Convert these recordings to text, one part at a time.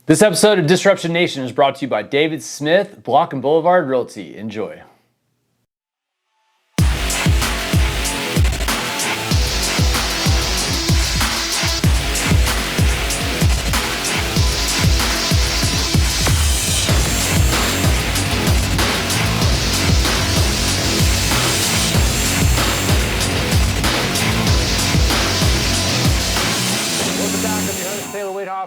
This episode of Disruption Nation is brought to you by David Smith, Block and Boulevard Realty. Enjoy.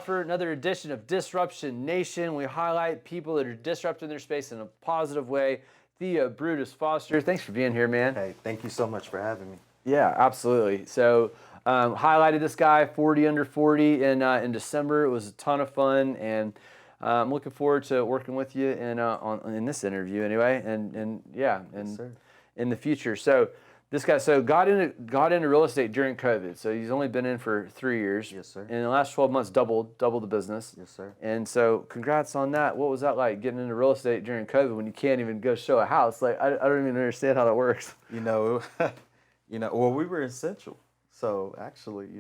For another edition of Disruption Nation. We highlight people that are disrupting their space in a positive way. Theo Brutus Foster, thanks for being here, man. Hey, thank you so much for having me. Yeah, absolutely. So highlighted this guy, 40 under 40 in December. It was a ton of fun, and I'm looking forward to working with you in this interview anyway, and yes, in the future. So this guy got into real estate during COVID. So he's only been in for 3 years. Yes, sir. And in the last 12 months, doubled the business. Yes, sir. And so congrats on that. What was that like, getting into real estate during COVID when you can't even go show a house? Like, I don't even understand how that works. Well, we were essential. So actually,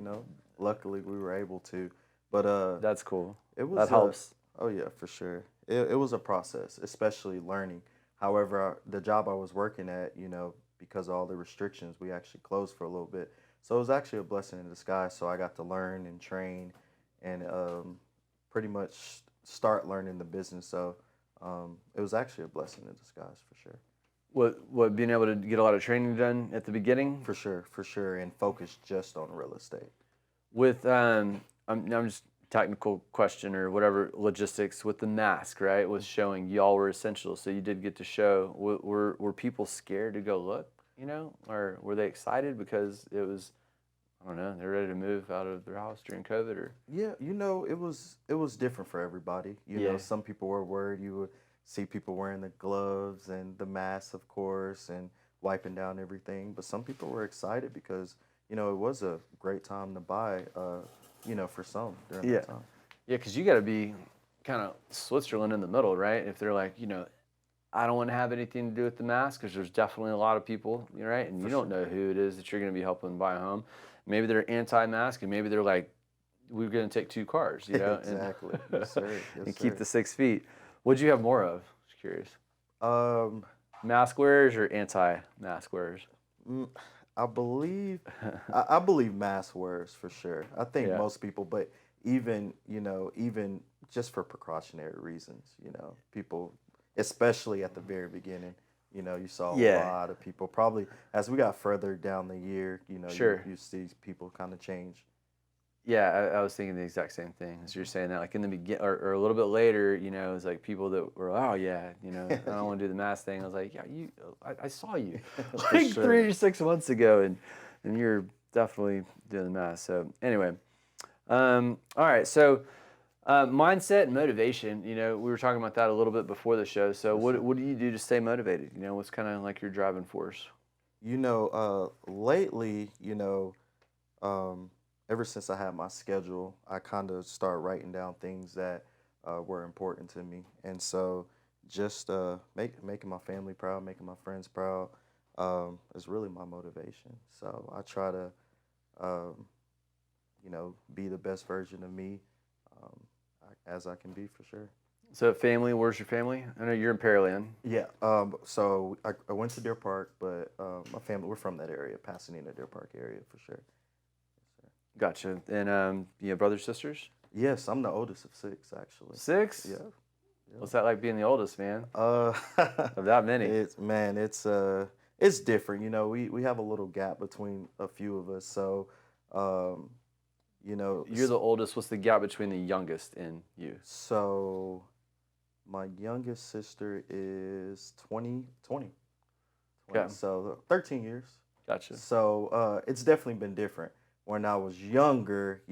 luckily we were able to. But that's cool. That helps. Oh yeah, for sure. It was a process, especially learning. However, the job I was working at, because of all the restrictions, we actually closed for a little bit. So it was actually a blessing in disguise. So I got to learn and train and pretty much start learning the business. So it was actually a blessing in disguise for sure. What being able to get a lot of training done at the beginning? For sure, and focus just on real estate. With I'm just technical question or whatever, logistics with the mask, right? Was showing y'all were essential, so you did get to show. Were people scared to go look, or were they excited because it was, I don't know, they're ready to move out of their house during COVID? Or yeah, it was different for everybody. Some people were worried. You would see people wearing the gloves and the masks, of course, and wiping down everything. But some people were excited because it was a great time to buy. For some during that time. Yeah, because you got to be kind of Switzerland in the middle, right? If they're like, I don't want to have anything to do with the mask, because there's definitely a lot of people, right? And you don't know who it is that you're going to be helping buy a home. Maybe they're anti-mask, and maybe they're like, we're going to take 2 cars, Exactly. Yes, sir. And keep the 6 feet. What'd you have more of? Just curious. Mask wearers or anti-mask wearers? I believe mask wearers for sure. I think most people, but even just for precautionary reasons, people, especially at the very beginning, you saw a lot of people. Probably as we got further down the year, you see people kind of change. Yeah, I was thinking the exact same thing as you're saying that. Like in the beginning, or a little bit later, it's like people that were, I don't want to do the mask thing. I was like, yeah, I saw you like 3 or 6 months ago, and you're definitely doing the mask. So anyway, all right. So mindset and motivation. We were talking about that a little bit before the show. So what do you do to stay motivated? What's kind of like your driving force? Lately, ever since I had my schedule, I kind of started writing down things that were important to me. And so just making my family proud, making my friends proud is really my motivation. So I try to, be the best version of me as I can be, for sure. So family, where's your family? I know you're in Pearland. Yeah. So I went to Deer Park, but my family, we're from that area, Pasadena, Deer Park area, for sure. Gotcha. And you have brothers, sisters? Yes, I'm the oldest of 6, actually. 6? Yeah. What's that like being the oldest, man? Of that many? It's different. We have a little gap between a few of us. So, You're the oldest. What's the gap between the youngest and you? So, my youngest sister is 20. Okay. So 13 years. Gotcha. So it's definitely been different. When I was younger,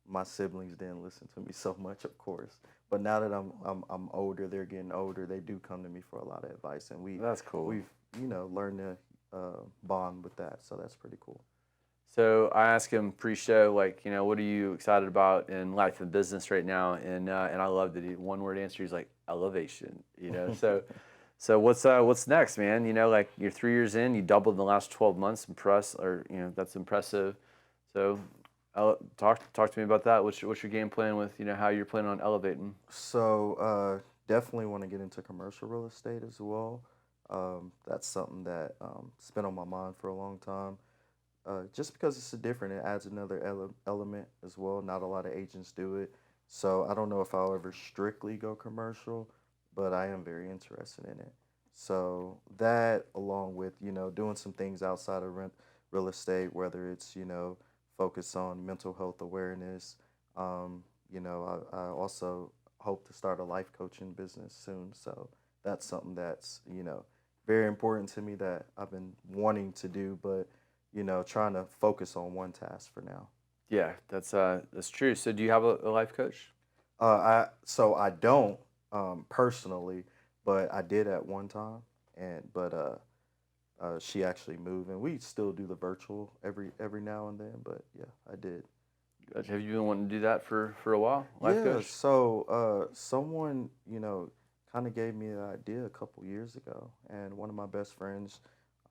my siblings didn't listen to me so much, of course. But now that I'm older, they're getting older. They do come to me for a lot of advice, and that's cool. We've learned to bond with that, so that's pretty cool. So I asked him pre-show, like, what are you excited about in life and business right now? And I loved it. One-word answer. He's like, elevation. So what's next, man? Like you're 3 years in, you doubled in the last 12 months. That's impressive. So Talk to me about that. What's your game plan with how you're planning on elevating? So definitely want to get into commercial real estate as well. That's something that has been on my mind for a long time. Just because it's a different, it adds another element as well. Not a lot of agents do it, so I don't know if I'll ever strictly go commercial, but I am very interested in it. So that, along with doing some things outside of real estate, whether it's focus on mental health awareness. I also hope to start a life coaching business soon. So that's something that's very important to me that I've been wanting to do, but trying to focus on one task for now. Yeah, that's true. So do you have a life coach? I don't personally, but I did at one time, and but she actually moved, and we still do the virtual every now and then. But yeah, I did. Have you been wanting to do that for a while? Life Yeah. coach? So someone kind of gave me the idea a couple years ago, and one of my best friends,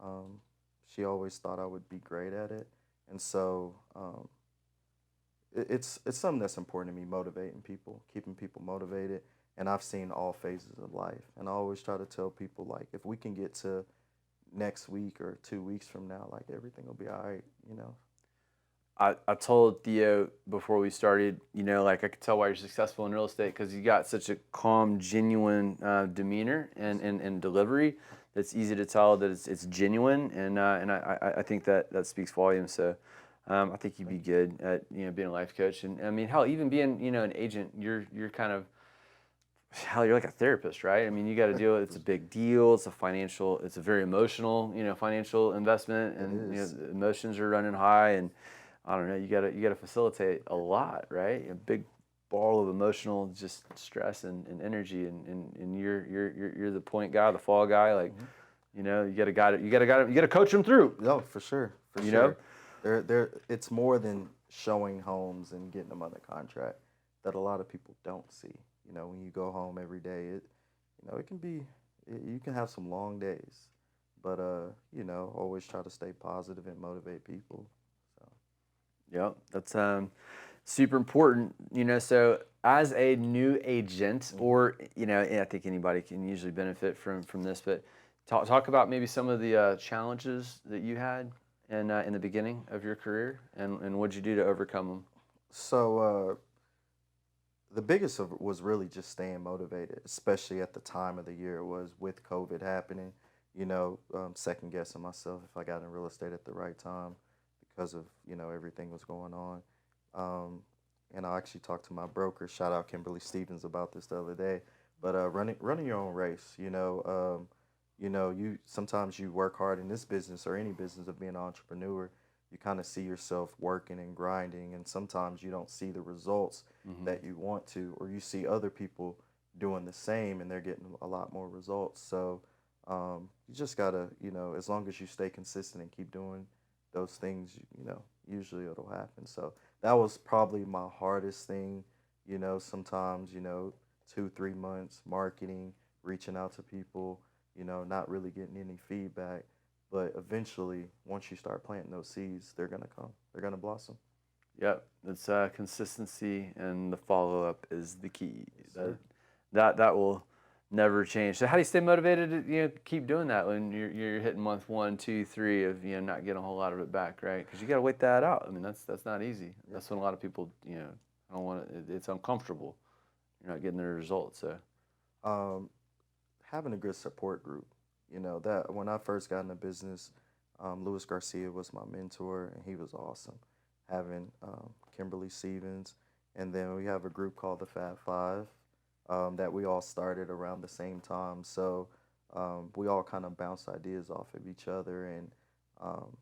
um, she always thought I would be great at it, and so it's something that's important to me, motivating people, keeping people motivated. And I've seen all phases of life, and I always try to tell people, like, if we can get to next week or 2 weeks from now, like, everything will be all right. I told Theo before we started, like I could tell why you're successful in real estate because you got such a calm, genuine demeanor and delivery that's easy to tell that it's genuine, and I think that speaks volumes. So I think you'd be good at being a life coach, and I mean hell, even being an agent, you're kind of hell, you're like a therapist, right? I mean, you got to deal with it's a big deal. It's a very emotional, financial investment, It and is. the emotions are running high, and I don't know, you gotta facilitate a lot, right? A big ball of emotional just stress and energy, and you're the point guy, the fall guy, like Mhm. you gotta coach them through, No, for sure, for you know. sure. It's more than showing homes and getting them under contract that a lot of people don't see. When you go home every day, it can be, you can have some long days, but always try to stay positive and motivate people. So, Yeah, that's super important. So as a new agent, mhm. or I think anybody can usually benefit from this, but talk about maybe some of the challenges that you had in the beginning of your career, and what'd you do to overcome them? So the biggest of it was really just staying motivated, especially at the time of the year it was with COVID happening. Second guessing myself if I got in real estate at the right time because of everything was going on. Um, and I actually talked to my broker, shout out Kimberly Stevens, about this the other day. But running your own race, you sometimes you work hard in this business or any business of being an entrepreneur. You kind of see yourself working and grinding, and sometimes you don't see the results Hmm. that you want to, or you see other people doing the same and they're getting a lot more results. So you just gotta, as long as you stay consistent and keep doing those things, usually it'll happen. So that was probably my hardest thing. Sometimes 2 3 months marketing, reaching out to people, not really getting any feedback. But eventually, once you start planting those seeds, they're gonna come. They're gonna blossom. Yep, it's consistency and the follow up is the key. Yes, That sir. that will never change. So how do you stay motivated to keep doing that when you're hitting month one, two, three of not getting a whole lot of it back, right? Because you got to wait that out. I mean that's not easy. Yeah. That's when a lot of people don't want it's uncomfortable. You're not getting the results. So Um, Having a good support group. That when I first got into business, Luis Garcia was my mentor, and he was awesome. Having Kimberly Stevens, and then we have a group called the Fab Five that we all started around the same time. So we all kind of bounced ideas off of each other and um,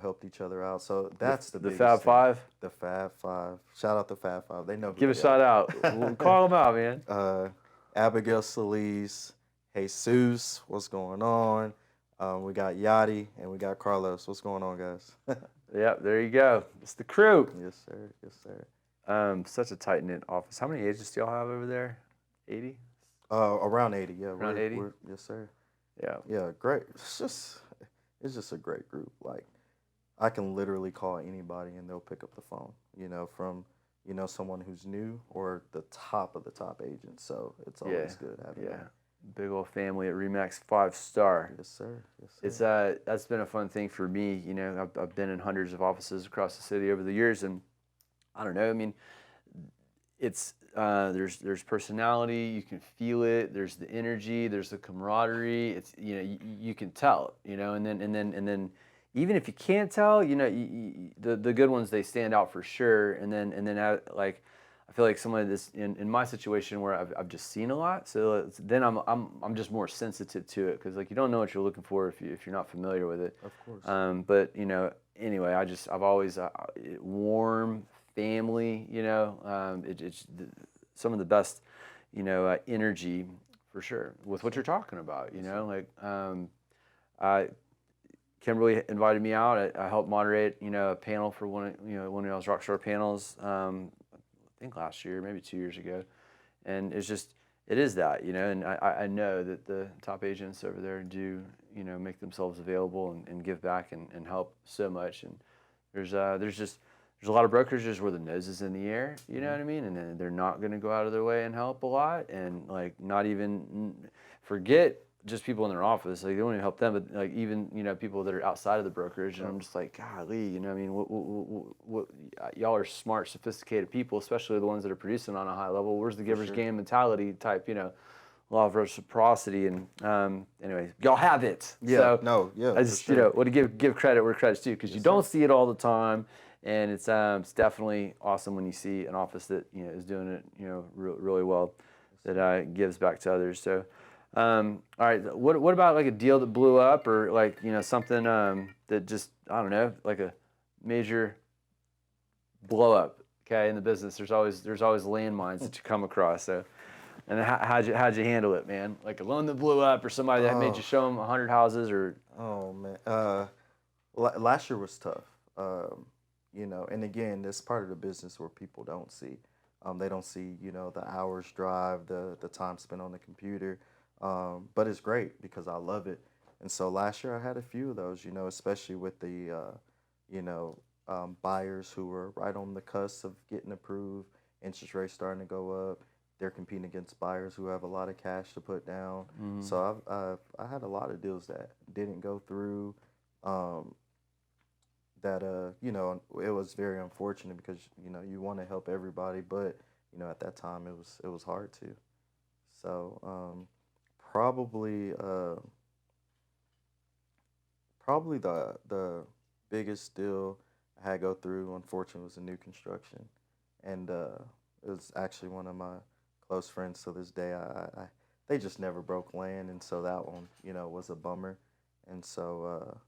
helped each other out. So that's the the Fab biggest thing. Five, The Fab Five. Shout out the Fab Five. They know who give a they are. shout out. We'll call them out, man. uh, Abigail Solis, Jesus, what's going on? We got Yachty and we got Carlos. What's going on, guys? Yep, there you go. It's the crew. Yes, sir. Yes, sir. Such a tight knit office. How many agents do y'all have over there? 80? Around 80. Yeah, Around 80? yes, sir. Yeah. Yeah, great. It's just a great group. Like I can literally call anybody and they'll pick up the phone, from, someone who's new or the top of the top agent. So it's Yeah, always good having yeah. that. Big old family at Remax 5-star. Yes, sir. Yes, sir. It's that's been a fun thing for me. I've been in hundreds of offices across the city over the years, and I don't know. I mean, it's there's personality. You can feel it. There's the energy. There's the camaraderie. It's you can tell. And then even if you can't tell, the good ones, they stand out for sure. And then like I feel like someone this in my situation where I've just seen a lot, so then I'm just more sensitive to it because like you don't know what you're looking for if you're not familiar with it. Of course. But anyway, I've always warm family. It's some of the best energy for sure with what you're talking about. Like I Kimberly invited me out. I helped moderate, a panel for one of y'all's Rockstar panels. I think last year, maybe 2 years ago, and it is that, and I know that the top agents over there do, make themselves available and give back and help so much. And there's a lot of brokers just where the nose is in the air, you know what I mean, and then they're not going to go out of their way and help a lot, and like not even forget just people in their office, like they won't even help them, but like even people that are outside of the brokerage, and I'm just like, golly, I mean, what y'all are smart, sophisticated people, especially the ones that are producing on a high level. Where's the giver's gain mentality type, law of reciprocity, and anyway, y'all have it. Yeah, so no, yeah, I just for sure. want to give credit where credit's due because you don't see it all the time, and it's definitely awesome when you see an office that is doing it really well, that gives back to others. So. All right. What about like a deal that blew up, or like something that just I don't know, like a major blow up? Okay, in the business, there's always landmines that you come across. So, and how'd you handle it, man? Like a loan that blew up, or somebody that made you show them 100 houses, or Oh man, last year was tough. And again, that's part of the business where people don't see. They don't see, the hours drive, the time spent on the computer. But it's great because I love it. And so last year I had a few of those, especially with the, buyers who were right on the cusp of getting approved, interest rates starting to go up. They're competing against buyers who have a lot of cash to put down. So I had a lot of deals that didn't go through. That it was very unfortunate because you want to help everybody, but at that time it was hard to. So probably probably the biggest deal I had go through, unfortunately, was a new construction, and it was actually one of my close friends to this day. They just never broke land, and so that one, was a bummer, and so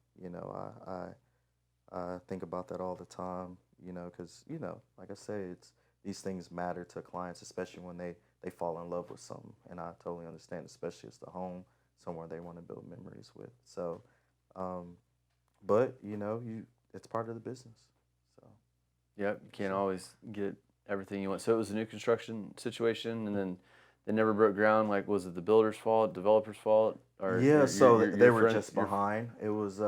I think about that all the time, because like I say, it's these things matter to clients, especially when they fall in love with something, and I totally understand, especially as the home, somewhere they want to build memories with. So, but it's part of the business. So. Yep, you can't always get everything you want. So it was a new construction situation, and then they never broke ground. Like, was it the builder's fault, developer's fault, or They were just behind. It was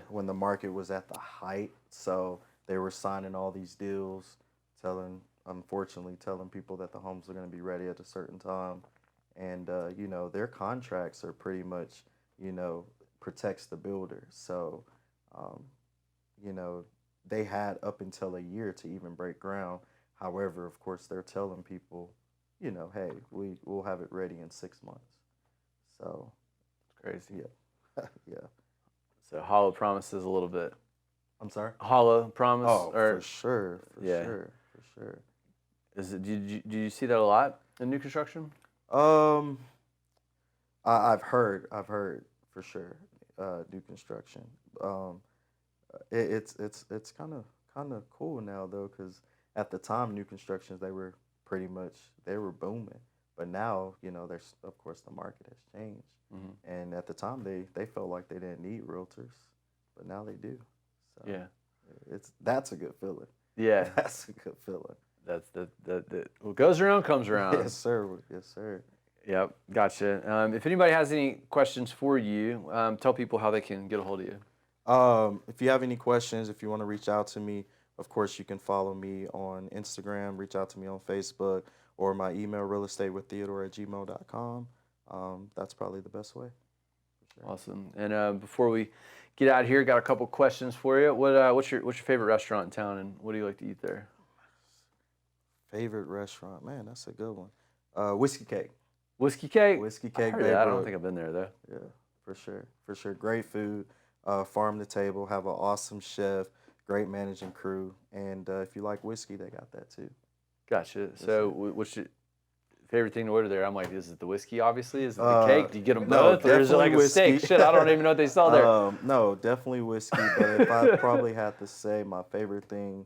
when the market was at the height, so they were signing all these deals, unfortunately telling people that the homes are going to be ready at a certain time, and their contracts are pretty much protects the builder. So, um, they had up until a year to even break ground. However, of course, they're telling people, hey, we'll have it ready in 6 months. So, it's crazy. Yeah, yeah. So hollow promises a little bit. I'm sorry. Hollow promise. Oh, for sure, for sure. Is it? Did you see that a lot in new construction? I've heard for sure. New construction. It's kind of cool now though, because at the time, new constructions, they were booming, but now there's, of course, the market has changed, and at the time they felt like they didn't need realtors, but now they do. So Yeah, that's a good feeling. Yeah, That's a good feeling. That's what goes around comes around. Yes, sir. Yes, sir. Yep, gotcha. If anybody has any questions for you, tell people how they can get a hold of you. If you have any questions, if you want to reach out to me, of course, you can follow me on Instagram, reach out to me on Facebook, or my email, realestatewiththeodore@gmail.com. That's probably the best way. For sure. Awesome. And before we get out of here, got a couple questions for you. What's your favorite restaurant in town, and what do you like to eat there? Favorite restaurant? Man, that's a good one. Whiskey Cake. Whiskey Cake? Whiskey I Cake, heard of that. I don't Baybrook. think I've been there, though. Yeah, for sure. For sure. Great food. Farm to table. Have an awesome chef. Great managing crew. And if you like whiskey, they got that too. Gotcha. So what's your favorite thing to order there? I'm like, is it the whiskey, obviously? Is it the cake? Do you get them no, both? Or is it like a definitely steak? whiskey. Shit, I don't even know what they sell there. No, definitely whiskey. But if I probably had to say my favorite thing,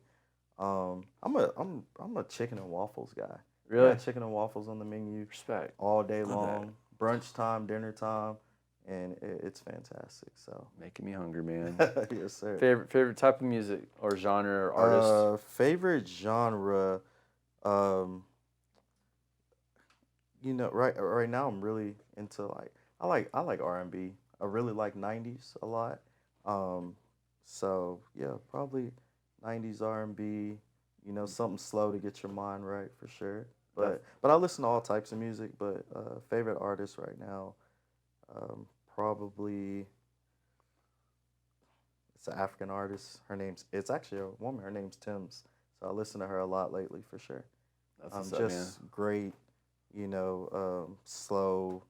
I'm a chicken and waffles guy. Really? Yeah, chicken and waffles on the menu Respect. all day Love that. long, brunch time, dinner time, and it's fantastic. So Making me hungry, man. yes, sir. Favorite type of music or genre or artist? Favorite genre, right now I'm really into I like R&B. I really like 90s a lot. So yeah, probably 90s R&B. Something slow to get your mind right for sure. But I listen to all types of music. But favorite artist right now, probably it's an African artist. It's actually a woman. Her name's Tim's. So I listen to her a lot lately for sure. That's what's up, man. Just great, slow,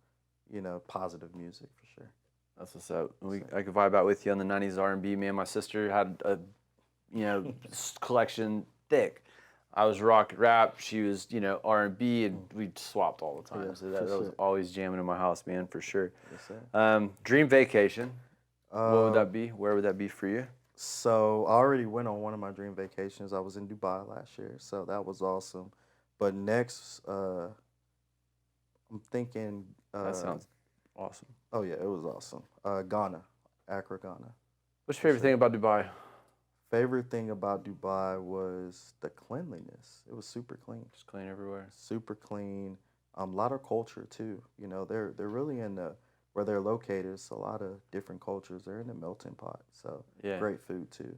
positive music for sure. That's what's up. I could vibe out with you on the 90s R&B, man. My sister had a, collection thick. I was rock rap. She was, R&B, and we swapped all the time. Yeah, So that for was sure. always jamming in my house, man, for sure. Yes, sir. Dream vacation. What would Um, that be? Where would that be for you? So I already went on one of my dream vacations. I was in Dubai last year, so that was awesome. But next, I'm thinking. That sounds awesome. Oh yeah, it was awesome. Ghana, Accra, Ghana. What's your favorite thing about Dubai? Favorite thing about Dubai was the cleanliness. It was super clean. Just clean everywhere. Super clean. A lot of culture too. They're really in the where they're located. It's a lot of different cultures. They're in the melting pot. So Yeah. great food too,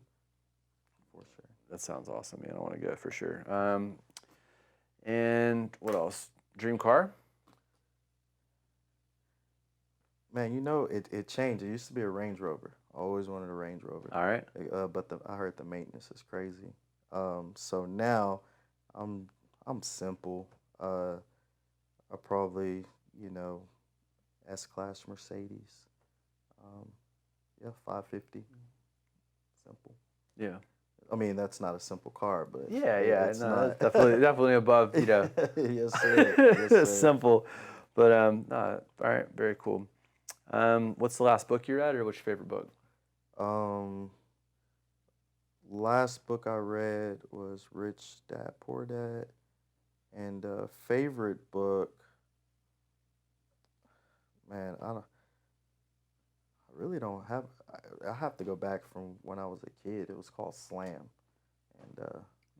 for sure. That sounds awesome, man. I want to go for sure. And what else? Dream car? Man, it changed. It used to be a Range Rover. I always wanted a Range Rover. All right. But I heard the maintenance is crazy. So now I'm simple. I probably S-Class Mercedes. Yeah, 550. Simple. Yeah. I mean, that's not a simple car, but Yeah. it's No, not. that's definitely above, Yes, sir. Yes, sir. simple. But all right, very cool. What's the last book you read, or what's your favorite book? Last book I read was Rich Dad Poor Dad, and favorite book. Man, I really don't have. I have to go back from when I was a kid. It was called Slam, and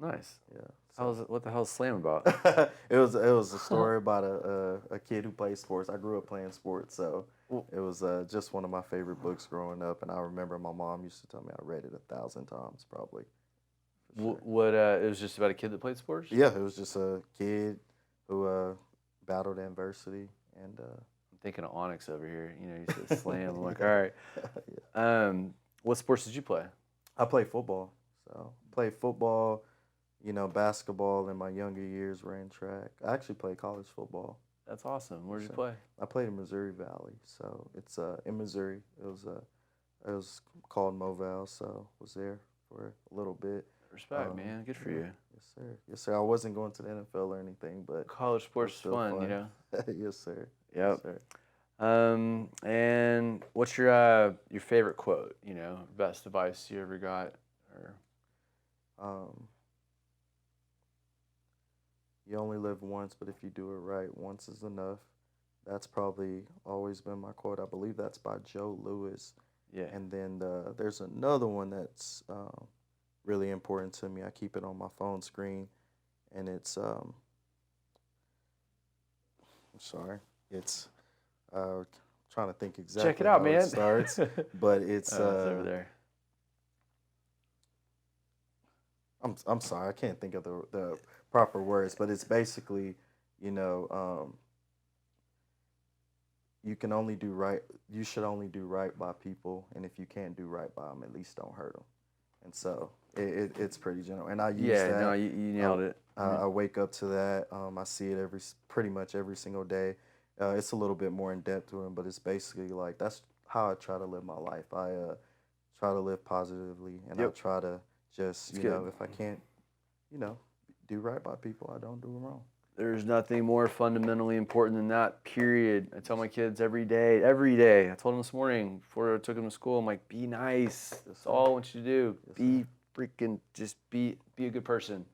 Nice. yeah. What the hell is Slam about? It was a story about a kid who plays sports. I grew up playing sports, so it was just one of my favorite books growing up. And I remember my mom used to tell me I read it 1,000 times probably. For sure. What? It was just about a kid that played sports? Yeah, it was just a kid who battled adversity and. I'm thinking of Onyx over here. You said Slam. I'm like, all right. Yeah. What sports did you play? I played football. So played football, basketball in my younger years, ran track. I actually played college football. That's awesome. Where did you So play? I played in Missouri Valley. So it's in Missouri. It was called Movale, so was there for a little bit. Respect, man. Good for you. Yes, sir. Yes, sir. I wasn't going to the NFL or anything, but College sports is still fun, Yes, sir. Yep. Yes, sir. And what's your favorite quote? Best advice you ever got, or You only live once, but if you do it right, once is enough. That's probably always been my quote. I believe that's by Joe Louis. yeah. And then there's another one that's really important to me. I keep it on my phone screen, and it's I'm sorry, it's trying to think exactly Check it out, how man. it starts, but it's It's over there. I'm sorry, I can't think of the proper words, but it's basically, you know, you can only do right. You should only do right by people, and if you can't do right by them, at least don't hurt them. And so it's pretty general, and I use Yeah, no, that. you nailed it. I wake up to that. I see it pretty much every single day. It's a little bit more in depth to it, but it's basically like that's how I try to live my life. I try to live positively, and I Yep, try to just it's good. if I can't you know do right by people, I don't do them wrong. There's nothing more fundamentally important than that, period. I tell my kids every day, every day. I told them this morning before I took them to school, I'm like, be nice. That's all I want you to do. Yes, Be freaking, just be a good person.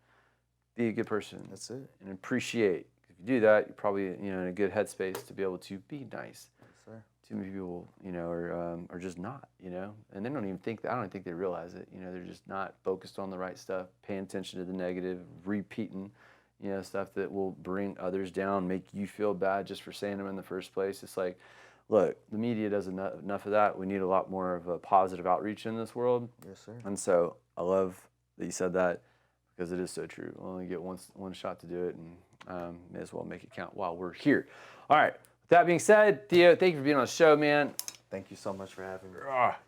Be a good person. That's it. And appreciate. If you do that, you're probably, in a good headspace to be able to be nice. Yes, sir. Too many people, are just not, and they don't even think that. I don't think they realize it. They're just not focused on the right stuff, paying attention to the negative, repeating, stuff that will bring others down, make you feel bad just for saying them in the first place. It's like, look, the media does enough of that. We need a lot more of a positive outreach in this world. Yes, sir. And so I love that you said that because it is so true. We only get one shot to do it, and may as well make it count while we're here. All right. With that being said, Theo, thank you for being on the show, man. Thank you so much for having me.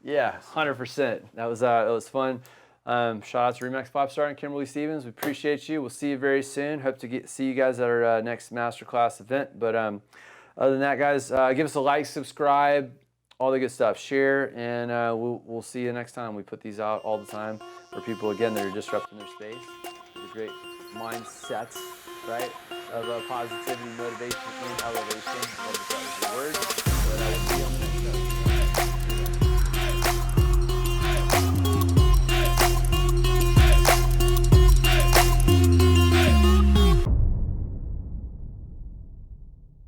Yeah, 100%. That was fun. Shout out to Remax Popstar and Kimberly Stevens. We appreciate you. We'll see you very soon. Hope to see you guys at our next masterclass event. But other than that, guys, give us a like, subscribe, all the good stuff. Share, and we'll see you next time. We put these out all the time for people, again, that are disrupting their space. With a great mindset, right, of positivity, motivation,